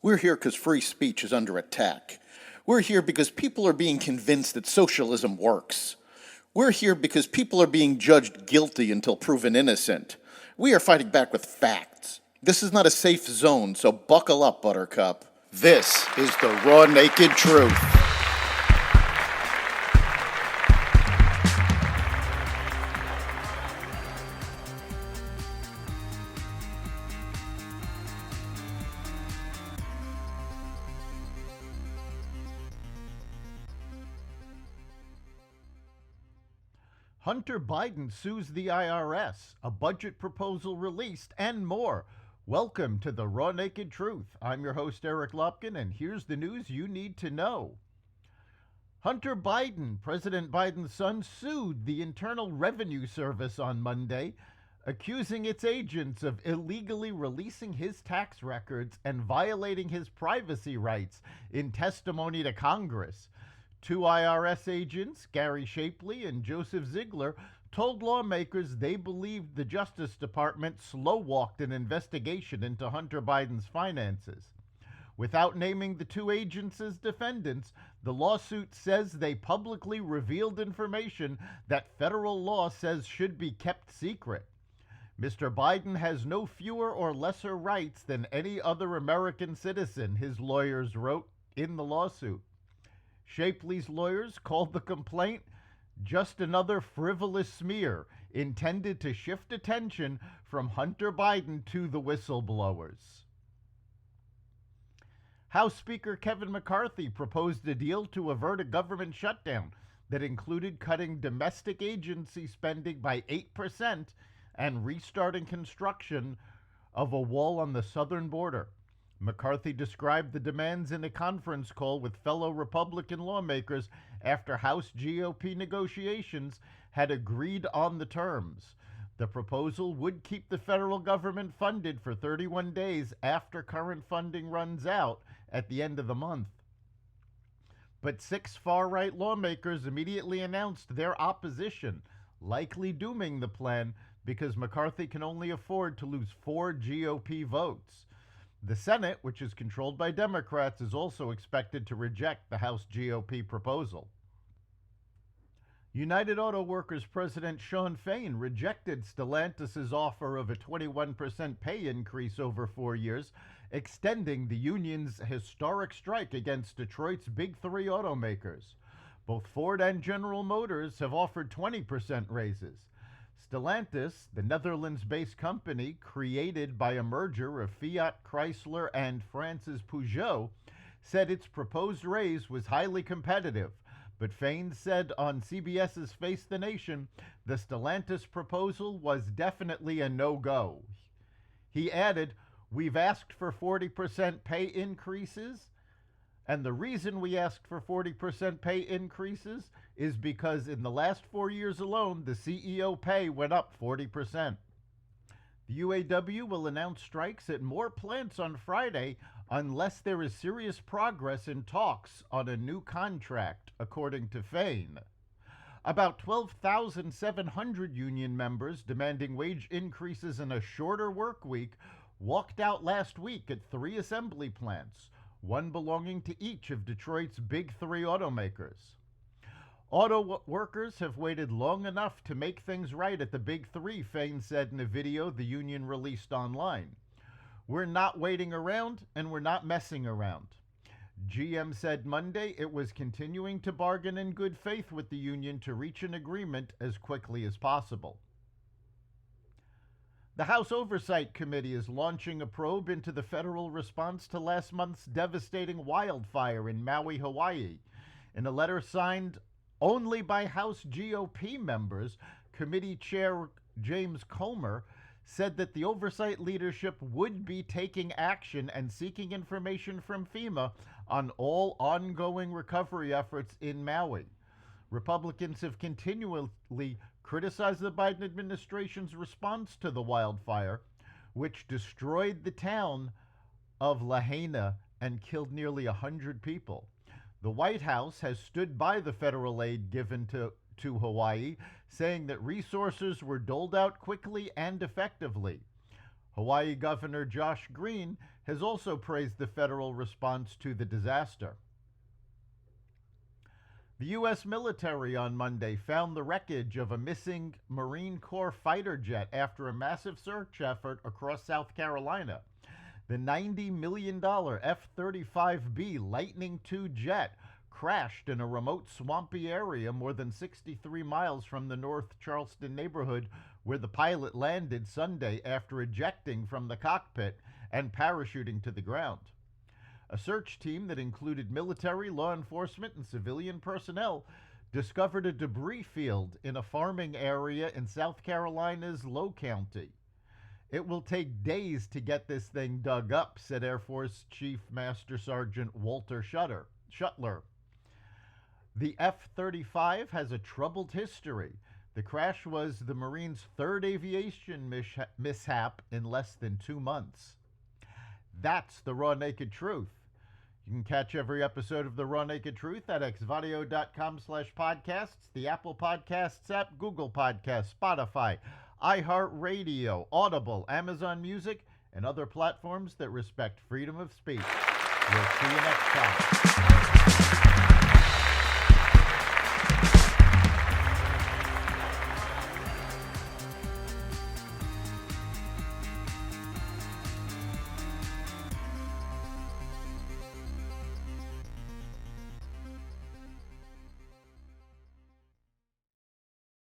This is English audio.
We're here because free speech is under attack. We're here because people are being convinced that socialism works. We're here because people are being judged guilty until proven innocent. We are fighting back with facts. This is not a safe zone, so buckle up, Buttercup. This is the raw, naked truth. Hunter Biden sues the IRS, a budget proposal released, and more. Welcome to the Raw Naked Truth. I'm your host, Eric Lopkin, and here's the news you need to know. Hunter Biden, President Biden's son, sued the Internal Revenue Service on Monday, accusing its agents of illegally releasing his tax records and violating his privacy rights in testimony to Congress. Two IRS agents, Gary Shapley and Joseph Ziegler, told lawmakers they believed the Justice Department slow-walked an investigation into Hunter Biden's finances. Without naming the two agents as defendants, the lawsuit says they publicly revealed information that federal law says should be kept secret. Mr. Biden has no fewer or lesser rights than any other American citizen, his lawyers wrote in the lawsuit. Shapley's lawyers called the complaint just another frivolous smear intended to shift attention from Hunter Biden to the whistleblowers. House Speaker Kevin McCarthy proposed a deal to avert a government shutdown that included cutting domestic agency spending by 8% and restarting construction of a wall on the southern border. McCarthy described the demands in a conference call with fellow Republican lawmakers after House GOP negotiations had agreed on the terms. The proposal would keep the federal government funded for 31 days after current funding runs out at the end of the month. But six far-right lawmakers immediately announced their opposition, likely dooming the plan because McCarthy can only afford to lose 4 GOP votes. The Senate, which is controlled by Democrats, is also expected to reject the House GOP proposal. United Auto Workers President Shawn Fain rejected Stellantis' offer of a 21% pay increase over 4 years, extending the union's historic strike against Detroit's big three automakers. Both Ford and General Motors have offered 20% raises. Stellantis, the Netherlands-based company created by a merger of Fiat Chrysler and France's Peugeot, said its proposed raise was highly competitive, but Fain said on CBS's Face the Nation the Stellantis proposal was definitely a no-go. He added, "We've asked for 40% pay increases, and the reason we asked for 40% pay increases is because in the last 4 years alone, the CEO pay went up 40%. The UAW will announce strikes at more plants on Friday unless there is serious progress in talks on a new contract, according to Fain. About 12,700 union members demanding wage increases and a shorter work week walked out last week at 3 assembly plants, one belonging to each of Detroit's big three automakers. Auto workers have waited long enough to make things right at the big three, Fain said in a video the union released online. We're not waiting around and we're not messing around. GM said Monday it was continuing to bargain in good faith with the union to reach an agreement as quickly as possible. The House Oversight Committee is launching a probe into the federal response to last month's devastating wildfire in Maui, Hawaii. In a letter signed only by House GOP members, Committee Chair James Comer said that the oversight leadership would be taking action and seeking information from FEMA on all ongoing recovery efforts in Maui. Republicans have continually criticized the Biden administration's response to the wildfire, which destroyed the town of Lahaina and killed nearly 100 people. The White House has stood by the federal aid given to Hawaii, saying that resources were doled out quickly and effectively. Hawaii Governor Josh Green has also praised the federal response to the disaster. The U.S. military on Monday found the wreckage of a missing Marine Corps fighter jet after a massive search effort across South Carolina. The $90 million F-35B Lightning II jet crashed in a remote swampy area more than 63 miles from the North Charleston neighborhood where the pilot landed Sunday after ejecting from the cockpit and parachuting to the ground. A search team that included military, law enforcement, and civilian personnel discovered a debris field in a farming area in South Carolina's Low County. It will take days to get this thing dug up, said Air Force Chief Master Sergeant Walter Shuttler. The F-35 has a troubled history. The crash was the Marines' third aviation mishap in less than 2 months. That's the Raw Naked Truth. You can catch every episode of The Raw Naked Truth at xvadio.com/podcasts, the Apple Podcasts app, Google Podcasts, Spotify, iHeartRadio, Audible, Amazon Music, and other platforms that respect freedom of speech. We'll see you next time.